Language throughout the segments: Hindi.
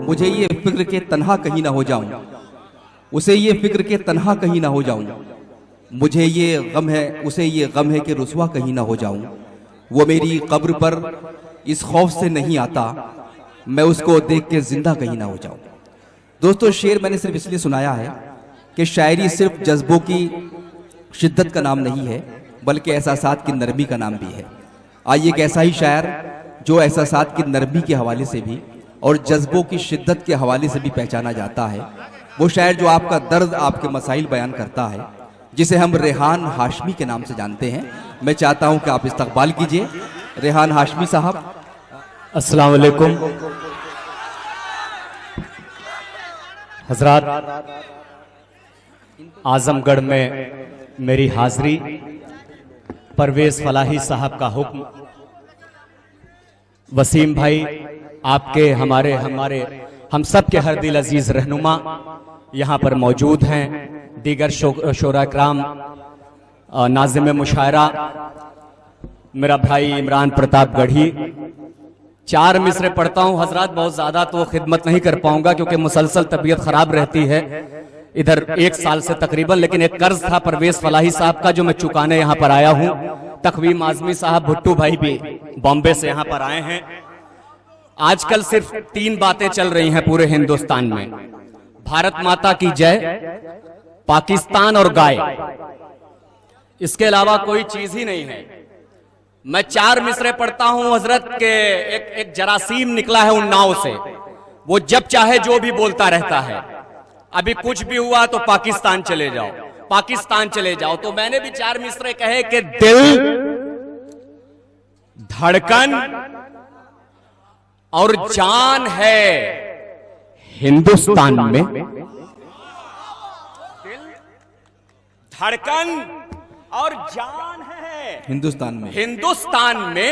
मुझे ये फिक्र के तन्हा कहीं ना हो जाऊं, उसे ये फिक्र के तन्हा कहीं ना हो जाऊं, मुझे ये गम है, उसे ये गम है कि रुसवा कहीं ना हो जाऊं। वो मेरी कब्र पर इस खौफ से नहीं आता, मैं उसको देख के जिंदा कहीं ना हो जाऊं। दोस्तों, शेर मैंने सिर्फ इसलिए सुनाया है कि शायरी सिर्फ जज्बों की शिद्दत का नाम नहीं है, बल्कि एहसासात की नरमी का नाम भी है। आइए एक ऐसा ही शायर जो एहसासात की नरमी के हवाले से भी और जज्बों की शिद्दत के हवाले से भी पहचाना जाता है, वो शायर जो आपका दर्द, आपके मसाइल बयान करता है, जिसे हम रेहान हाशमी के नाम से जानते हैं। मैं चाहता हूं कि आप इस्तकबाल कीजिए रेहान हाशमी साहब। अस्सलाम वालेकुम हजरात, आजमगढ़ में मेरी हाजिरी परवेज फलाही साहब का हुक्म। वसीम भाई, आपके हमारे हम सब के हर दिल अजीज रहनुमा यहाँ पर मौजूद हैं। दीगर शोरा कराम, नाज़िम मुशायरा मेरा भाई इमरान प्रताप गढ़ी। 4 मिसरे पढ़ता हूँ हजरात, बहुत ज्यादा तो खिदमत नहीं कर पाऊंगा क्योंकि मुसलसल तबीयत खराब रहती है इधर 1 साल से तकरीबन। लेकिन एक कर्ज था परवेज फलाही साहब का जो मैं चुकाने यहाँ पर आया हूँ। तकवीम आजमी साहब, भुट्टू भाई भी बॉम्बे से यहाँ पर आए हैं। आजकल सिर्फ 3 बातें चल रही हैं पूरे हिंदुस्तान में, भारत माता की जय, पाकिस्तान और गाय। इसके अलावा कोई चीज ही नहीं है। मैं 4 मिसरे पढ़ता हूं हजरत के। एक जरासीम निकला है उन्नाव से, वो जब चाहे जो भी बोलता रहता है। अभी कुछ भी हुआ तो पाकिस्तान चले जाओ, पाकिस्तान चले जाओ। तो मैंने भी 4 मिसरे कहे कि दिल, धड़कन और जान है हिंदुस्तान में। दिल, धड़कन और जान है हिंदुस्तान में।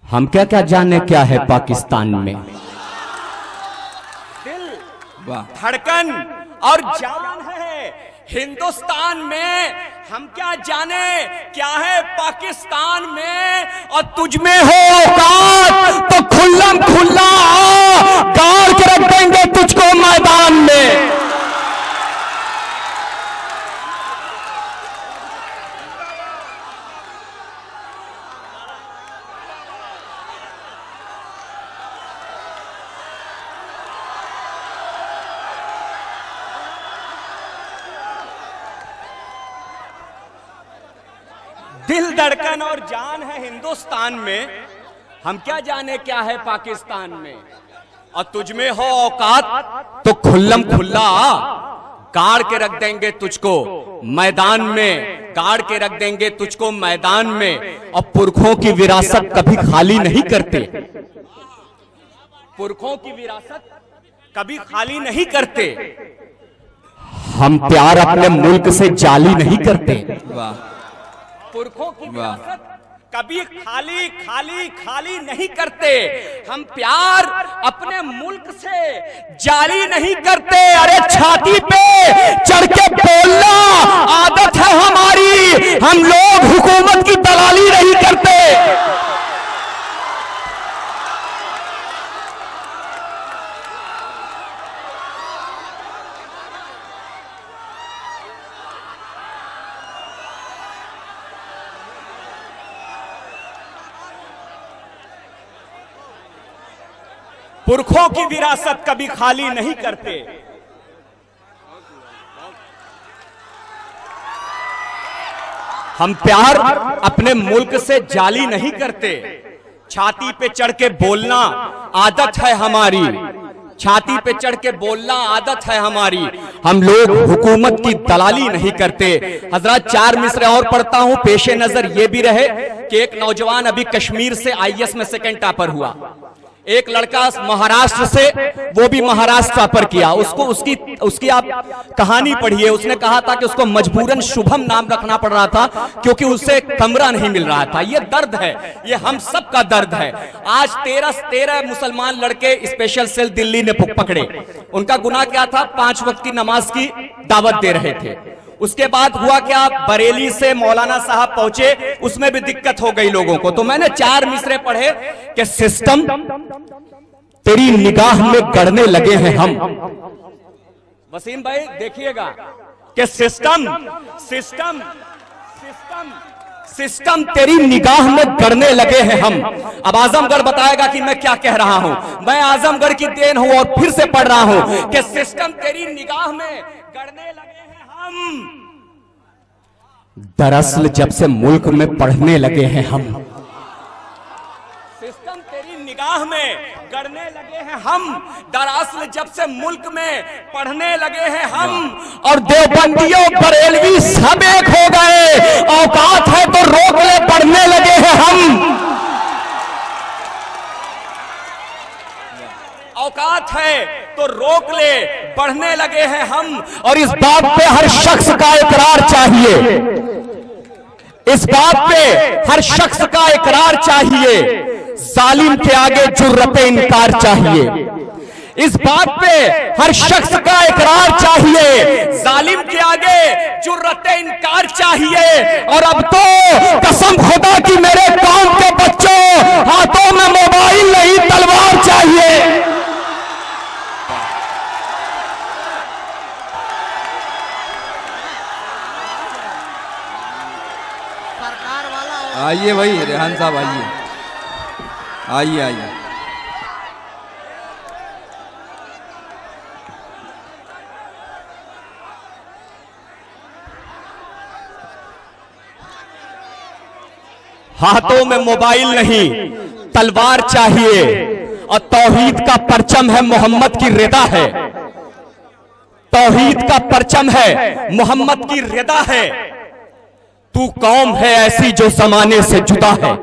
हम क्या क्या जाने क्या है पाकिस्तान में। दिल, धड़कन और जान है हिंदुस्तान में। हम क्या जाने क्या है पाकिस्तान में। और तुझ में हो औकात तो खुल्लम खुल्ला गाड़ के रख देंगे तुझको मैदान में। दिल, धड़कन और जान है हिंदुस्तान में। हम क्या जाने क्या है पाकिस्तान में। और तुझ में हो औकात तो खुल्लम खुल्ला गाड़ के रख देंगे तुझको मैदान में, गाड़ के रख देंगे तुझको मैदान में। और पुरखों की विरासत कभी खाली नहीं करते, पुरखों की विरासत कभी खाली नहीं करते। हम प्यार अपने मुल्क से जाली नहीं करते। पुरखों की विरासत कभी खाली खाली खाली नहीं करते। हम प्यार अपने मुल्क से जाली नहीं करते। अरे छाती पे चढ़ के बोलना आदत है हमारी, हम लोग हुकूमत की दलाली नहीं करते। पुरखों की विरासत कभी खाली नहीं करते। हम प्यार अपने मुल्क से जाली नहीं करते। छाती पे चढ़ के बोलना आदत है हमारी, छाती पे चढ़ के बोलना आदत है हमारी। हम लोग हुकूमत की दलाली नहीं करते। हजरत 4 मिसरे और पढ़ता हूं। पेशे नजर ये भी रहे कि एक नौजवान अभी कश्मीर से IAS में 2nd टॉपर हुआ। एक लड़का महाराष्ट्र से, वो भी महाराष्ट्र टॉपर किया। उसको उसकी आप कहानी पढ़िए। उसने कहा था कि उसको मजबूरन शुभम नाम रखना पड़ रहा था क्योंकि उसे कमरा नहीं मिल रहा था। ये दर्द है, ये हम सब का दर्द है। आज 13 मुसलमान लड़के स्पेशल सेल दिल्ली ने पकड़े। उनका गुनाह क्या था? 5 वक्त की नमाज की दावत दे रहे थे। उसके बाद हुआ क्या, बरेली से मौलाना साहब पहुंचे, उसमें भी दिक्कत हो गई लोगों को। तो मैंने 4 मिसरे पढ़े कि सिस्टम, तेरी निगाह में गड़ने लगे हैं हम। वसीम भाई देखिएगा कि सिस्टम सिस्टम सिस्टम सिस्टम तेरी निगाह में गड़ने लगे हैं हम। अब आजमगढ़ बताएगा कि मैं क्या कह रहा हूं। मैं आजमगढ़ की देन हूं और फिर से पढ़ रहा हूं कि सिस्टम तेरी निगाह में गड़ने लगे हैं हम। दरअसल जब से मुल्क में पढ़ने लगे हैं हम। सिस्टम तेरी निगाह में गड़ने लगे हैं हम। दरअसल जब से मुल्क में पढ़ने लगे हैं हम। और देवबंदियों बरेलवी सब एक हो गए। औकात है तो रोक ले, पढ़ने लगे हैं हम। औकात है तो रोक ले, बढ़ने लगे हैं हम। और इस बात पे हर शख्स का इकरार चाहिए। इस बात पे हर शख्स का इकरार चाहिए। जालिम के आगे जुर्रत इनकार चाहिए। इस बात पे हर शख्स का इकरार चाहिए। जालिम के आगे जुर्रत इनकार चाहिए। और अब तो कसम खुदा की मेरे कौम के बच्चों, हाथों में मोबाइल नहीं तलवार चाहिए। आइए भाई रेहान साहब, आइए आइए आइए। हाथों में मोबाइल नहीं तलवार चाहिए। और तौहीद का परचम है, मोहम्मद की रिदा है। तौहीद का परचम है, मोहम्मद की रिदा है। तू कौम है ऐसी जो जमाने से जुदा है।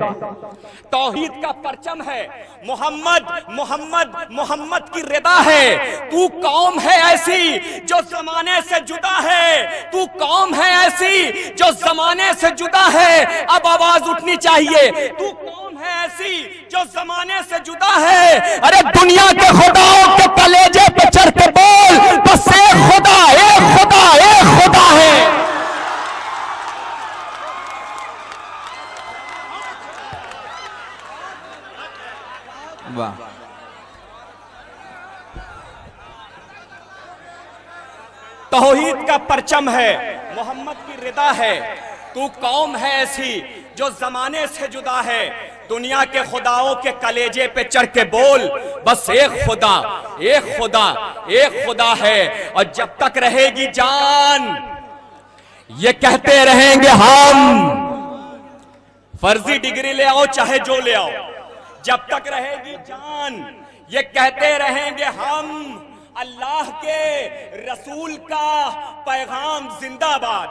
तौहीद का परचम है, मोहम्मद मोहम्मद मोहम्मद की रिदा है। तू कौम है ऐसी जो जमाने से जुदा है। तू कौम है ऐसी जो जमाने से जुदा है। अब आवाज उठनी चाहिए। तू कौम है ऐसी जो जमाने से जुदा है। अरे दुनिया के खुदाओं के कलेजे पे चढ़ के बोल, बस एक खुदा, एक खुदा, एक खुदा है। वाह। तौहीद का परचम है, मोहम्मद की रिदा है। तू कौम है ऐसी जो जमाने से जुदा है। दुनिया के खुदाओं के कलेजे पे चढ़ के बोल, बस एक खुदा, एक खुदा, एक खुदा है। और जब तक रहेगी जान ये कहते रहेंगे हम। फर्जी डिग्री ले आओ चाहे जो ले आओ, जब तक रहेगी जान ये कहते रहेंगे हम। अल्लाह के रसूल का पैगाम जिंदाबाद।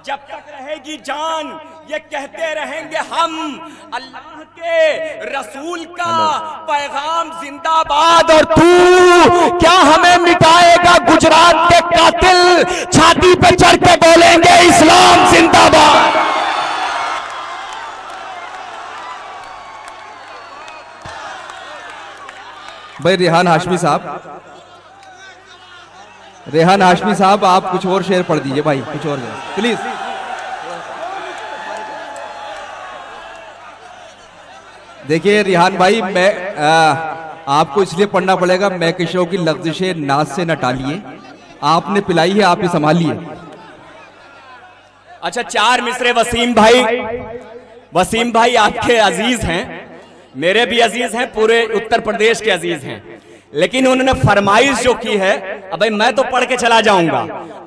जब तक रहेगी जान ये कहते रहेंगे हम। अल्लाह के रसूल का पैगाम जिंदाबाद। और तू क्या हमें मिटाएगा गुजरात के कातिल, छाती पे चढ़ के बोलेंगे इस्लाम जिंदाबाद। भाई रेहान हाशमी साहब, रेहान हाशमी साहब, आप कुछ और शेर पढ़ दीजिए भाई, कुछ और प्लीज। देखिए रेहान भाई, मैं आपको इसलिए पढ़ना पड़ेगा, मैं किशोर की लफ्ज़िशें नाज से न टालिए। आपने पिलाई है, आप ही संभालिए। अच्छा, चार मिसरे वसीम भाई। वसीम भाई आपके अजीज हैं, मेरे भी अजीज हैं, पूरे उत्तर प्रदेश के अजीज हैं। लेकिन उन्होंने फरमाइश जो की है, अब भाई मैं तो पढ़ के चला जाऊंगा,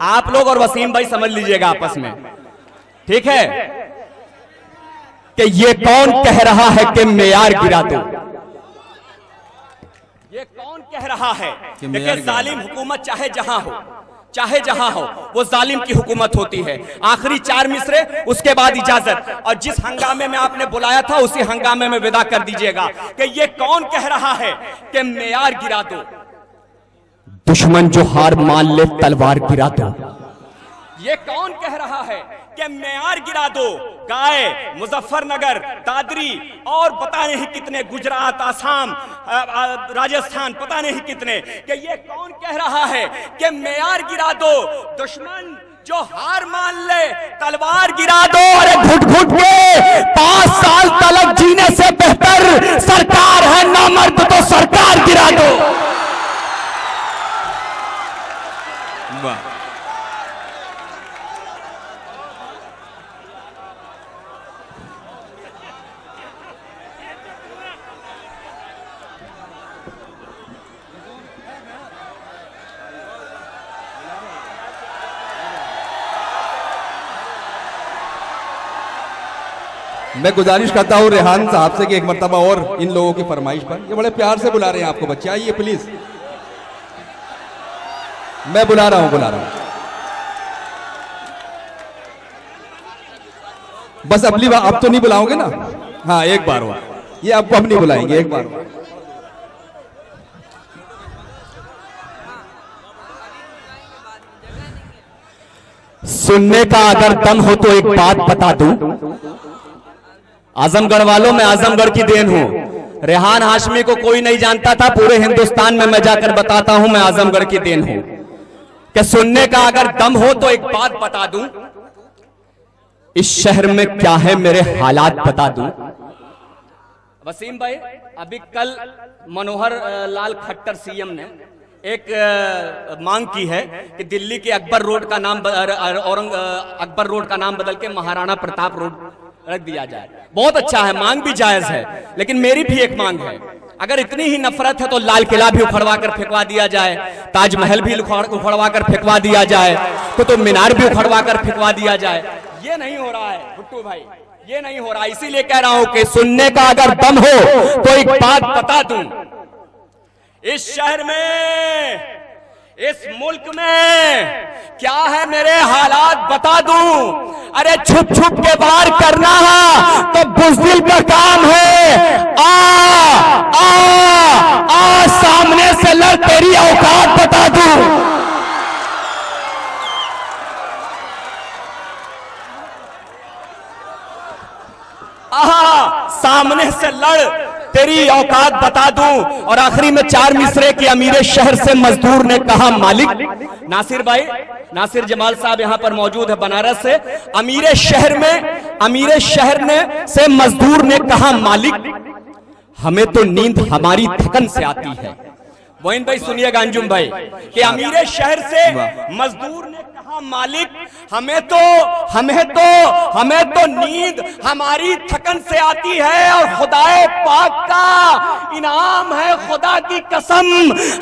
आप लोग और वसीम भाई समझ लीजिएगा आपस में, ठीक है? कि ये कौन कह रहा है कि मेयार गिरा दो। ये कौन कह रहा है कि जालिम हुकूमत चाहे जहां हो, चाहे जहां हो, वो जालिम की हुकूमत होती है। आखिरी चार मिसरे, उसके बाद इजाजत। और जिस हंगामे में आपने बुलाया था उसी हंगामे में विदा कर दीजिएगा। कि ये कौन कह रहा है कि मेयार गिरा दो। दुश्मन जो हार मान ले तलवार गिरा दो। ये कौन कह रहा है कि मेयार गिरा दो। गाय, मुजफ्फरनगर, दादरी और पता नहीं कितने, गुजरात, आसाम, राजस्थान, पता नहीं कितने, कि ये कौन कह रहा है कि मेयार गिरा दो। दुश्मन जो हार मान ले तलवार गिरा दो। अरे घुट घुट के 5 साल तलक जीने से बेहतर सरकार है नामर्द तो सरकार गिरा दो। वाह। मैं गुजारिश करता हूं रेहान साहब से कि एक मर्तबा और इन लोगों की फरमाइश पर, ये बड़े प्यार से बुला रहे हैं आपको बच्चे, आइए प्लीज। मैं बुला रहा हूं। बस अगली बार अब तो नहीं बुलाओगे ना? हाँ एक बार और, ये आपको हम नहीं बुलाएंगे, एक बार और। सुनने का अगर दम हो तो एक बात बता दूं, आजमगढ़ वालों में आजमगढ़ की देन हूं। रेहान हाशमी को कोई नहीं जानता था, पूरे हिंदुस्तान में मैं जाकर बताता हूं मैं आजमगढ़ की देन हूं। कि सुनने का अगर दम हो तो एक बात बता दूं, इस शहर में क्या है मेरे हालात बता दूं। वसीम भाई, अभी कल मनोहर लाल खट्टर सीएम ने एक मांग की है कि दिल्ली के अकबर रोड का नाम अकबर रोड का नाम बदल के महाराणा प्रताप रोड रख दिया जाए। बहुत अच्छा है, मांग भी जायज है, लेकिन मेरी भी एक मांग है, अगर इतनी ही नफरत है तो लाल किला भी उखड़वा कर फेंकवा दिया जाए, ताजमहल भी उखड़वा कर फेंकवा दिया जाए, कुतुब मीनार भी उखड़वा कर फेंकवा दिया जाए। ये नहीं हो रहा है भुट्टू भाई, ये नहीं हो रहा। इसीलिए कह रहा हूं कि सुनने का अगर दम हो तो एक बात बता दूं, इस शहर में, इस मुल्क में क्या है मेरे हालात बता दूं। अरे छुप छुप के वार करना है तो बुज़दिल का काम है। आ सामने से लड़, तेरी औकात बता दूं। सामने से लड़, तेरी औकात बता दूं। और आखिरी में 4 मिसरे की अमीरे शहर से मजदूर ने कहा मालिक। नासिर भाई, नासिर जमाल साहब यहां पर मौजूद है बनारस से। अमीरे शहर ने से मजदूर ने कहा मालिक, हमें तो नींद हमारी थकन से आती है। मोइन भाई सुनिएगा, अंजुम भाई, कि अमीरे शहर से मजदूर ने कहा मालिक, हमें तो नींद हमारी थकन से आती है। और खुदाए पाक का इनाम है, खुदा की कसम,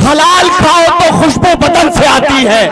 हलाल खाओ तो खुशबू बदन से आती है।